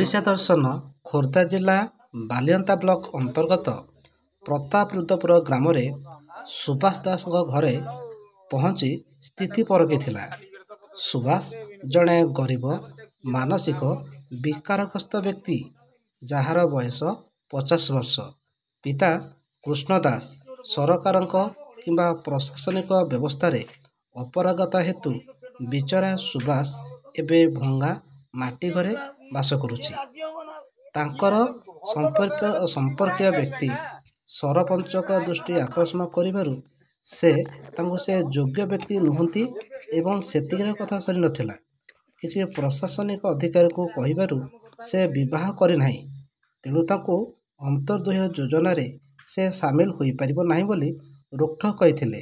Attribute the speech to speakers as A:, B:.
A: ଓଡ଼ିଶା ଦର୍ଶନ ଖୋର୍ଦ୍ଧା ଜିଲ୍ଲା ବାଲିଅନ୍ତା ବ୍ଲକ ଅନ୍ତର୍ଗତ ପ୍ରତାପରୁଦ୍ରପୁର ଗ୍ରାମରେ ସୁବାସ ଦାସଙ୍କ ଘରେ ପହଞ୍ଚି ସ୍ଥିତି ପରଖିଥିଲା। ସୁବାସ ଜଣେ ଗରିବ ମାନସିକ ବିକାରଗ୍ରସ୍ତ ବ୍ୟକ୍ତି, ଯାହାର ବୟସ 50 ବର୍ଷ। ପିତା କୃଷ୍ଣ ଦାସ ସରକାରଙ୍କ କିମ୍ବା ପ୍ରଶାସନିକ ବ୍ୟବସ୍ଥାରେ ଅପାରଗତା ହେତୁ ବିଚରା ସୁବାସ ଏବେ ଭଙ୍ଗା ମାଟି ଘରେ ବାସ କରୁଛି। ତାଙ୍କର ସମ୍ପର୍କୀୟ ବ୍ୟକ୍ତି ସରପଞ୍ଚଙ୍କ ଦୃଷ୍ଟି ଆକର୍ଷଣ କରିବାରୁ ତାଙ୍କୁ ସେ ଯୋଗ୍ୟ ବ୍ୟକ୍ତି ନୁହନ୍ତି ଏବଂ ସେତିକିରେ କଥା ସରିନଥିଲା, କିଛି ପ୍ରଶାସନିକ ଅଧିକାରୀଙ୍କୁ କହିବାରୁ ସେ ବିବାହ କରିନାହିଁ। ତେଣୁ ତାଙ୍କୁ ଅନ୍ତର୍ଦ୍ଦୋହ ଯୋଜନାରେ ସେ ସାମିଲ ହୋଇପାରିବ ନାହିଁ ବୋଲି ରୋକଠୋକ କହିଥିଲେ।